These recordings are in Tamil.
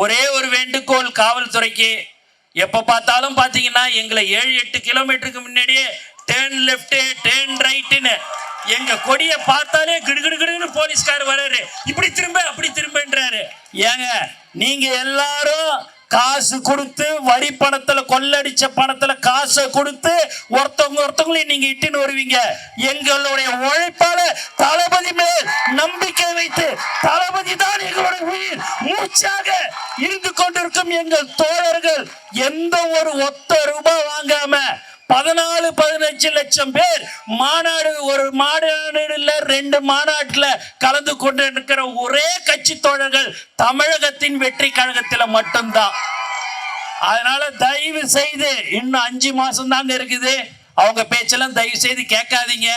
ஒரே ஒரு வேண்டுகோள் காவல்துறைக்கு, எப்ப பார்த்தாலும் பாத்தீங்கன்னா எங்களை 7-8 கிலோமீட்டருக்கு முன்னாடியே டேர்ன் லெஃப்ட் டேர்ன் ரைட்னு எங்க கொடியை பார்த்தாலே கிடுகிடுன்னு போலீஸ்கார் வராரு, இப்படி திரும்ப அப்படி திரும்பன்றாரு. ஏங்க நீங்க எல்லாரும் காசு கொடுத்து வரி பணத்துல கொள்ளடிச்ச பணத்துல காசை கொடுத்து ஒருத்தவங்களையும் நீங்க இட்டுன்னு வருவீங்க. எங்களுடைய உழைப்பால தளபதி மேல் நம்பிக்கை வைத்து தளபதி தான் எங்களுடைய உயிர் மூச்சாக இருந்து கொண்டிருக்கும் எங்கள் தோழர்கள் எந்த ஒரு ஒத்த ரூபாய் வாங்காம 14-15 லட்சம் பேர் மாநாடு, ஒரு மாநாடுல 2 மாநாட்டுல கலந்து கொண்டு இருக்கிற ஒரே கட்சி தோழர்கள் தமிழகத்தின் வெற்றி கழகத்தில் மட்டும்தான். அதனால தயவு செய்து இன்னும் 5 மாசம் தாங்க இருக்குது, அவங்க பேச்செல்லாம் தயவு செய்து கேட்காதீங்க.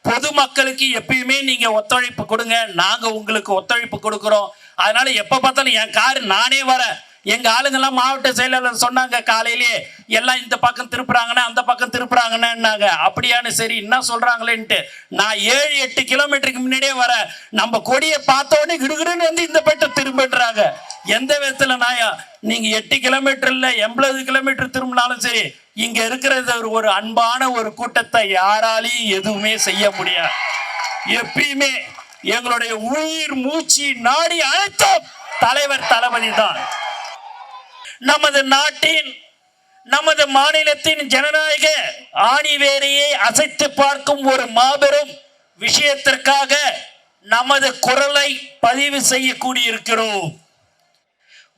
பொதுமக்களுக்கு எப்பயுமே நீங்க ஒத்துழைப்பு கொடுங்க, நாங்க உங்களுக்கு ஒத்துழைப்பு கொடுக்கிறோம். அதனால எப்ப பார்த்தாலும் என் கார் நானே வரேன். எங்க ஆளுங்கெல்லாம் மாவட்ட செயலாளர் சொன்னாங்க காலையிலே, எல்லாம் இந்த பக்கம் திருப்புறாங்கன்னா அந்த பக்கம் திருப்புறாங்கன்னாங்க. அப்படியானு சரி என்ன சொல்றாங்களேன்ட்டு நான் 7-8 கிலோமீட்டருக்கு முன்னாடியே வரேன். நம்ம கொடியை பார்த்த உடனே கிடுகிடுன்னு வந்து இந்த பக்கம் திரும்பிடுறாங்க. எந்த விதத்துல நாயா நீங்க 8 கிலோமீட்டர் இல்ல 80 கிலோமீட்டர் திரும்பினாலும் சரி, இங்க இருக்கிறது ஒரு அன்பான ஒரு கூட்டத்தை யாராலையும் எதுவுமே செய்ய முடியாது. எப்பயுமே எங்களுடைய உயிர் மூச்சு நாடி அழைத்தோம் தலைவர் தளபதி தான். நமது நாட்டின் நமது மாநிலத்தின் ஜனநாயக ஆணிவேரையை அசைத்து பார்க்கும் ஒரு மாபெரும் விஷயத்திற்காக நமது குரலை பதிவு செய்ய கூடியிருக்கிறோம்.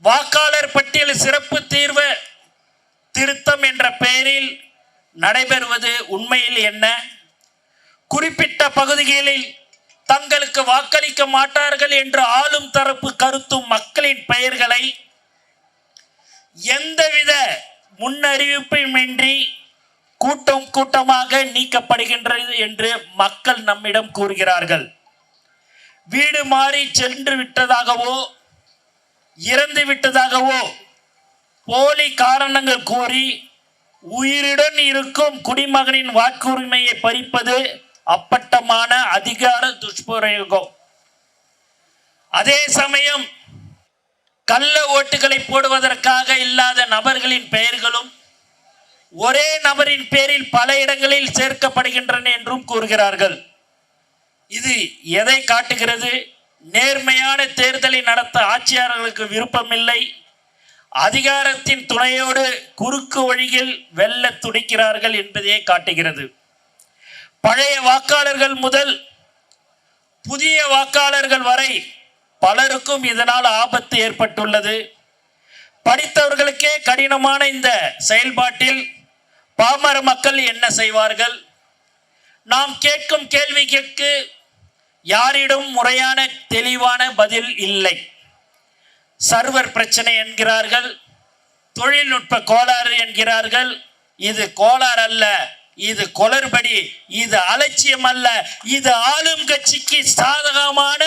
வாக்காளர் பட்டியல் சிறப்பு தீர்வு திருத்தம் என்ற பெயரில் நடைபெறுவது உண்மையில் என்ன? குறிப்பிட்ட பகுதிகளில் தங்களுக்கு வாக்களிக்க மாட்டார்கள் என்று ஆளும் தரப்பு கருத்தும் மக்களின் பெயர்களை எந்தவித முன்னறிவிப்புமின்றி கூட்டம் கூட்டமாக நீக்கப்படுகின்றது என்று மக்கள் நம்மிடம் கூறுகிறார்கள். வீடு மாறி சென்று விட்டதாகவோ இறந்து விட்டதாகவோ போலி காரணங்கள் கூறி உயிருடன் இருக்கும் குடிமகனின் வாக்குரிமையை பறிப்பது அப்பட்டமான அதிகார துஷ்பிரயோகம். அதே சமயம் கள்ள ஓட்டுகளை போடுவதற்காக இல்லாத நபர்களின் பெயர்களும் ஒரே நபரின் பேரில் பல இடங்களில் சேர்க்கப்படுகின்றன என்றும் கூறுகிறார்கள். இது எதை காட்டுகிறது? நேர்மையான தேர்தலை நடத்த ஆட்சியாளர்களுக்கு விருப்பமில்லை, அதிகாரத்தின் துணையோடு குறுக்கு வழியில் வெல்ல துடிக்கிறார்கள் என்பதையே காட்டுகிறது. பழைய வாக்காளர்கள் முதல் புதிய வாக்காளர்கள் வரை பலருக்கும் இதனால் ஆபத்து ஏற்பட்டுள்ளது. படித்தவர்களுக்கே கடினமான இந்த செயல்பாட்டில் பாமர மக்கள் என்ன செய்வார்கள்? நாம் கேட்கும் கேள்விக்கு யாரிடம் முறையான தெளிவான பதில் இல்லை. சர்வர் பிரச்சனை என்கிறார்கள், தொழில்நுட்ப கோளாறு என்கிறார்கள். இது கோளாறு அல்ல, இது குளறுபடி, இது அலட்சியம் அல்ல, இது ஆளும் கட்சிக்கு சாதகமான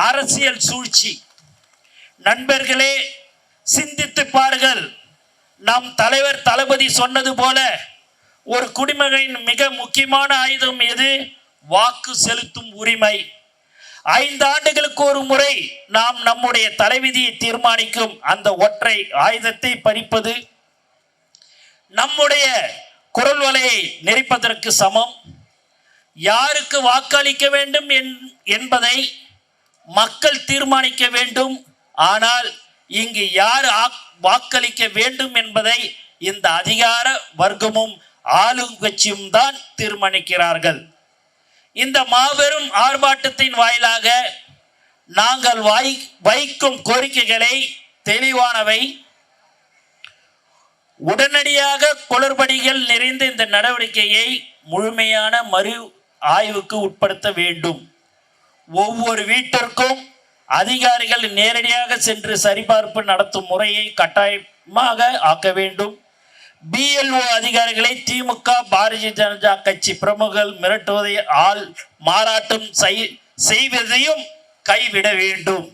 அரசியல் சூழ்ச்சி. நண்பர்களே, சிந்தித்து பாருங்கள். நம் தலைவர் தளபதி சொன்னது போல ஒரு குடிமகனின் மிக முக்கியமான ஆயுதம் எது? வாக்கு செலுத்தும் உரிமை. 5 ஆண்டுகளுக்கு ஒரு முறை நாம் நம்முடைய தலைவிதியை தீர்மானிக்கும் அந்த ஒற்றை ஆயுதத்தை பறிப்பது நம்முடைய குரல் வலையை நெரிப்பதற்கு சமம். யாருக்கு வாக்களிக்க வேண்டும் என்பதை மக்கள் தீர்மானிக்க வேண்டும். ஆனால் இங்கு யார் வாக்களிக்க வேண்டும் என்பதை இந்த அதிகார வர்க்கமும் ஆளும் கட்சியும் தான் தீர்மானிக்கிறார்கள். இந்த மாபெரும் ஆர்ப்பாட்டத்தின் வாயிலாக நாங்கள் வைக்கும் கோரிக்கைகளை தெளிவானவை. உடனடியாக குளறுபடிகள் நிறைந்த இந்த நடவடிக்கையை முழுமையான மறு ஆய்வுக்கு உட்படுத்த வேண்டும். ஒவ்வொரு வீட்டிற்கும் அதிகாரிகள் நேரடியாக சென்று சரிபார்ப்பு நடத்தும் முறையை கட்டாயமாக ஆக்க வேண்டும். BLO அதிகாரிகளை திமுக பாரதிய ஜனதா கட்சி பிரமுகர்கள் மிரட்டுவதை மாறாட்டம் செய்வதையும் கைவிட வேண்டும்.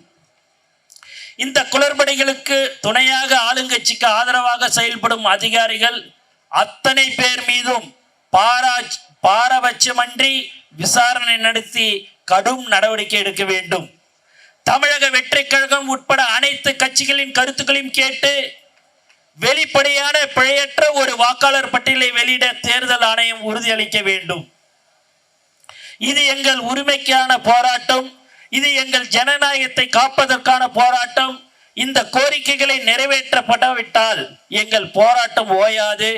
இந்த குளறுபடிகளுக்கு துணையாக ஆளுங்கட்சிக்கு ஆதரவாக செயல்படும் அதிகாரிகள் அத்தனை பேர் மீதும் பாரபட்சமன்றி விசாரணை நடத்தி கடும் நடவடிக்கை எடுக்க வேண்டும். தமிழக வெற்றி கழகம் உட்பட அனைத்து கட்சிகளின் கருத்துக்களையும் கேட்டு வெளிப்படையான பிழையற்ற ஒரு வாக்காளர் பட்டியலை வெளியிட தேர்தல் ஆணையம் உறுதியளிக்க வேண்டும். இது எங்கள் உரிமைக்கான போராட்டம். இது எங்கள் ஜனநாயகத்தை காப்பதற்கான போராட்டம். இந்த கோரிக்கைகளை நிறைவேற்றப்படாவிட்டால் எங்கள் போராட்டம் ஓயாது.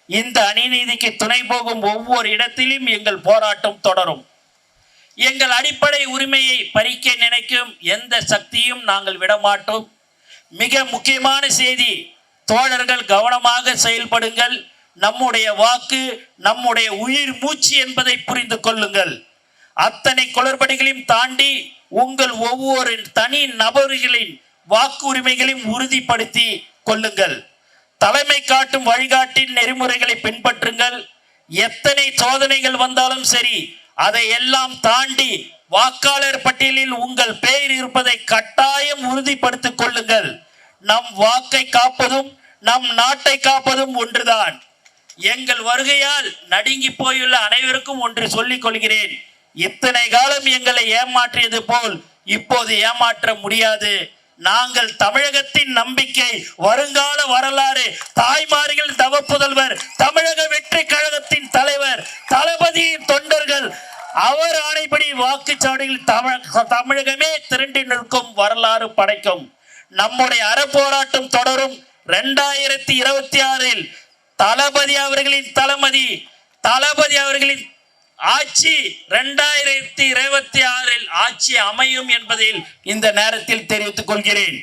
இந்த அநீதிக்கு துணை போகும் ஒவ்வொரு இடத்திலும் எங்கள் போராட்டம் தொடரும். எங்கள் அடிப்படை உரிமையை பறிக்க நினைக்கும் எந்த சக்தியும் நாங்கள் விடமாட்டோம். மிக முக்கியமான செய்தி, தோழர்கள் கவனமாக செயல்படுங்கள். நம்முடைய வாக்கு நம்முடைய உயிர் மூச்சு என்பதை புரிந்து கொள்ளுங்கள். அத்தனை குளறுபடிகளையும் தாண்டி உங்கள் ஒவ்வொரு தனி நபர்களின் வாக்கு உரிமைகளையும் உறுதிப்படுத்தி கொள்ளுங்கள். தலைமை காட்டும் வழிகாட்டின் நெறிமுறைகளை பின்பற்றுங்கள். எத்தனை சோதனைகள் வந்தாலும் சரி, அதை எல்லாம் தாண்டி வாக்காளர் பட்டியலில் உங்கள் பெயர் இருப்பதை கட்டாயம் உறுதிப்படுத்திக் கொள்ளுங்கள். நம் வாக்கை காப்பதும் நம் நாட்டை காப்பதும் ஒன்றுதான். எங்கள் வருகையால் நடுங்கி போயுள்ள அனைவருக்கும் ஒன்று சொல்லிக் கொள்கிறேன். இத்தனை காலம் எங்களை ஏமாற்றியது போல் இப்போது ஏமாற்ற முடியாது. நாங்கள் தமிழகத்தின் நம்பிக்கை, வருங்கால வரலாறு, தாய்மார்கள் தவப்புதல்வர், தமிழக வெற்றி கழகத்தின் தலைவர், தளபதியின் தொண்டர்கள், அவர் ஆணைப்படி வாக்குச்சாவடியில் தமிழகமே திரண்டு நிற்கும், வரலாறு படைக்கும். நம்முடைய அறப்போராட்டம் தொடரும். 2026 தளபதி அவர்களின் தளபதி அவர்களின் ஆட்சி 2026 ஆட்சி அமையும் என்பதில் இந்த நேரத்தில் தெரிவித்துக் கொள்கிறேன்.